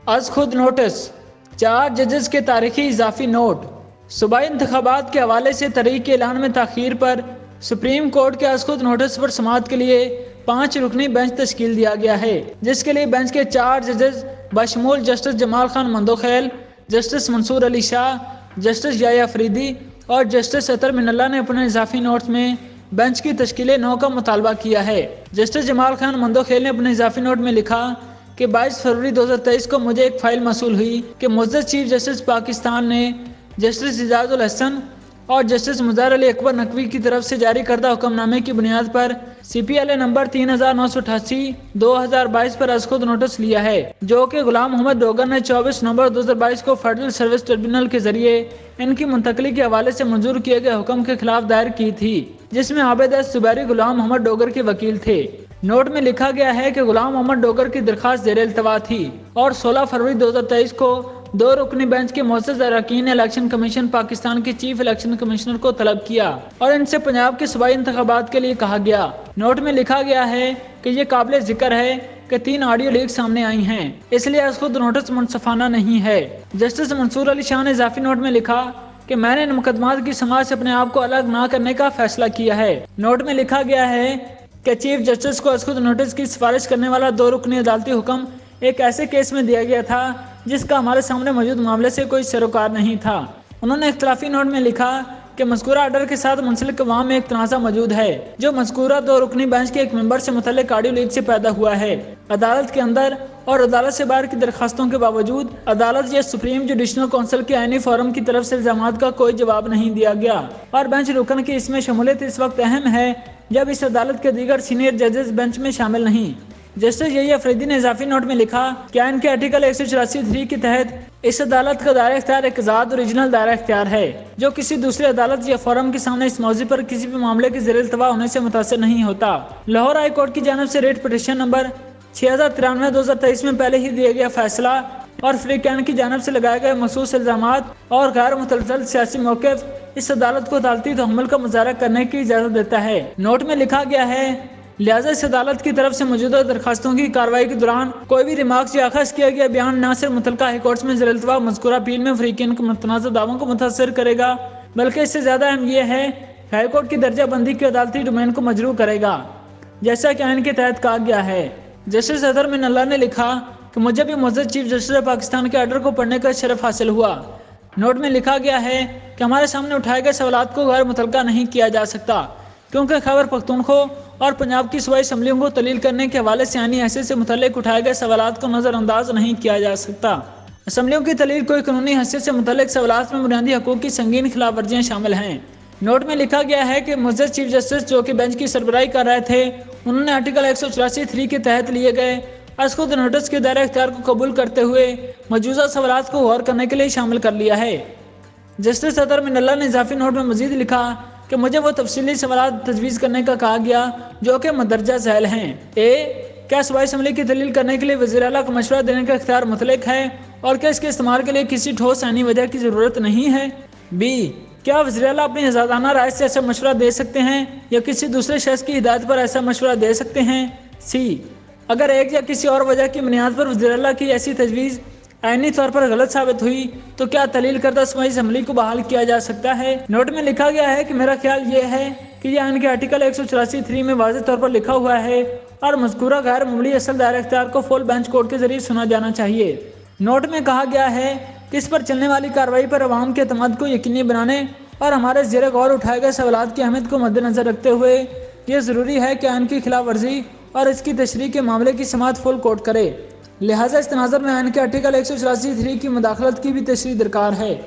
از خود نوٹس 4 ججز کے تاریخی اضافی نوٹ۔ صوبائی انتخابات کے حوالے سے تاریخ کے اعلان میں تاخیر پر سپریم کورٹ کے از خود نوٹس پر سماعت کے لیے 5 رکنی بینچ تشکیل دیا گیا ہے، جس کے لیے بینچ کے 4 ججز بشمول جسٹس جمال خان مندوخیل، جسٹس منصور علی شاہ، جسٹس یحییٰ افریدی اور جسٹس اطہر من اللہ نے اپنے اضافی نوٹس میں بینچ کی تشکیل نو کا مطالبہ کیا ہے۔ جسٹس جمال خان مندوخیل نے اپنے اضافی نوٹ میں لکھا کہ 22 فروری 2023 کو مجھے ایک فائل موصول ہوئی کہ معزز چیف جسٹس پاکستان نے جسٹس اعجاز الحسن اور جسٹس مظہر علی اکبر نقوی کی طرف سے جاری کردہ حکم نامے کی بنیاد پر CPLA نمبر 3988 2022 پر از خود نوٹس لیا ہے، جو کہ غلام محمد ڈوگر نے 24 نومبر 2022 کو فیڈرل سروس ٹریبیونل کے ذریعے ان کی منتقلی کے حوالے سے منظور کیے گئے حکم کے خلاف دائر کی تھی، جس میں عابد زبیری غلام محمد ڈوگر کے وکیل تھے۔ نوٹ میں لکھا گیا ہے کہ غلام محمد ڈوگر کی درخواست زیر التوا تھی اور 16 فروری 2023 کو 2 رکنی بینچ کے معزز اراکین نے الیکشن کمیشن پاکستان کے چیف الیکشن کمشنر کو طلب کیا اور ان سے پنجاب کے صوبائی انتخابات کے لیے کہا گیا۔ نوٹ میں لکھا گیا ہے کہ یہ قابل ذکر ہے کہ 3 آڈیو لیک سامنے آئی ہیں، اس لیے از خود نوٹس منصفانہ نہیں ہے۔ جسٹس منصور علی شاہ نے اضافی نوٹ میں لکھا کہ میں نے ان مقدمات کی سماعت سے اپنے آپ کو الگ نہ کرنے کا فیصلہ کیا ہے۔ نوٹ میں لکھا گیا ہے کہ چیف جسٹس کو از خود نوٹس کی سفارش کرنے والا 2 رکنی عدالتی حکم ایک ایسے کیس میں دیا گیا تھا جس کا ہمارے سامنے موجود معاملے سے کوئی سروکار نہیں تھا۔ انہوں نے اختلافی نوٹ میں لکھا کہ مذکورہ آرڈر کے ساتھ منسلک عوام میں ایک تنازع موجود ہے جو مذکورہ 2 رکنی بینچ کے ایک ممبر سے متعلق آڈیو لیک سے پیدا ہوا ہے۔ عدالت کے اندر اور عدالت سے باہر کی درخواستوں کے باوجود عدالت یا سپریم جوڈیشنل کونسل کے آئینی فورم کی طرف سے الزامات کا کوئی جواب نہیں دیا گیا اور بینچ رکن کی اس میں شمولیت اس وقت اہم ہے جب اس عدالت کے دیگر سینئر ججز بینچ میں شامل نہیں۔ جسٹس یحییٰ افریدی نے اضافی نوٹ میں لکھا کہ آئین کے آرٹیکل 184(3) کے تحت اس عدالت کا دائرہ اختیار ایک آزاد اوریجنل دائرہ اختیار ہے جو کسی دوسری عدالت یا فورم کے سامنے اس موضوع پر کسی بھی معاملے کے زیر التوا ہونے سے متاثر نہیں ہوتا۔ لاہور ہائی کورٹ کی جانب سے ریٹ پٹیشن نمبر 6093/2023 میں پہلے ہی دیا گیا فیصلہ اور فریقین کی جانب سے لگائے گئے مخصوص الزامات اور غیر متزلزل سیاسی موقف اس عدالت کو عدالتی تحمل کا مظاہرہ کرنے کی اجازت دیتا ہے۔ نوٹ میں لکھا گیا ہے لہٰذا اس عدالت کی طرف سے موجودہ درخواستوں کی کارروائی کے دوران کوئی بھی ریمارکس یا اخذ کیا گیا بیان نہ صرف متعلقہ ہائی کورٹس میں زیر التوا مذکورہ اپیل میں فریقین کے متنازع دعووں کو متاثر کرے گا، بلکہ اس سے زیادہ اہم یہ ہے کہ ہائی کورٹ کی درجہ بندی کے عدالتی ڈومین کو مجروح کرے گا، جیسا کہ آئین کے تحت کہا گیا ہے۔ جسٹس اطہر من اللہ نے لکھا کہ مجھے بھی معزز چیف جسٹس پاکستان کے آرڈر کو پڑھنے کا شرف حاصل ہوا۔ نوٹ میں لکھا گیا ہے کہ ہمارے سامنے اٹھائے گئے سوالات کو غیر متعلقہ نہیں کیا جا سکتا کیونکہ خیبر پختونخوا اور پنجاب کی صوبائی اسمبلیوں کو تحلیل کرنے کے حوالے سے آئینی حیثیت سے متعلق اٹھائے گئے سوالات کو نظر انداز نہیں کیا جا سکتا۔ اسمبلیوں کی تحلیل کوئی قانونی حیثیت سے متعلق سوالات میں بنیادی حقوق کی سنگین خلاف ورزیاں شامل ہیں۔ نوٹ میں لکھا گیا ہے کہ معزز چیف جسٹس جو کہ بینچ کی سربراہی کر رہے تھے انہوں نے آرٹیکل 184(3) کے تحت لیے گئے از خود نوٹس کے دائرہ اختیار کو قبول کرتے ہوئے مجوزہ سوالات کو غور کرنے کے لیے شامل کر لیا ہے۔ جسٹس اطہر من اللہ نے اضافی نوٹ میں مزید لکھا کہ مجھے وہ تفصیلی سوالات تجویز کرنے کا کہا گیا جو کہ مندرجہ ذیل ہیں۔ کیا صوبائی اسمبلی کی تحلیل کرنے کے لیے وزیر اعلیٰ کو مشورہ دینے کا اختیار مطلق ہے اور کیا اس کے استعمال کے لیے کسی ٹھوس آئینی وجہ کی ضرورت نہیں ہے؟ کیا وزیر اعلیٰ اپنی آزادانہ رائے سے ایسا مشورہ دے سکتے ہیں یا کسی دوسرے شخص کی ہدایت پر ایسا مشورہ دے سکتے ہیں؟ اگر ایک یا کسی اور وجہ کی بنیاد پر وزیر اعلیٰ کی ایسی تجویز آئینی طور پر غلط ثابت ہوئی تو کیا تحلیل کردہ صوبائی اسمبلی کو بحال کیا جا سکتا ہے؟ نوٹ میں لکھا گیا ہے کہ میرا خیال یہ ہے کہ یہ آئین کے آرٹیکل 184(3) میں واضح طور پر لکھا ہوا ہے اور مذکورہ غیر معمولی اصل دائرہ اختیار کو فل بینچ کورٹ کے ذریعے سنا جانا چاہیے۔ نوٹ میں کہا گیا ہے کہ اس پر چلنے والی کارروائی پر عوام کے اعتماد کو یقینی بنانے اور ہمارے زیر غور اٹھائے گئے سوالات کی اہمیت کو مد نظر رکھتے ہوئے یہ ضروری ہے کہ آئین کی خلاف ورزی اور اس کی تشریح کے معاملے کی سماعت فل کورٹ کرے، لہٰذا اس تناظر میں آئین کے آرٹیکل 184(3) کی مداخلت کی بھی تشریح درکار ہے۔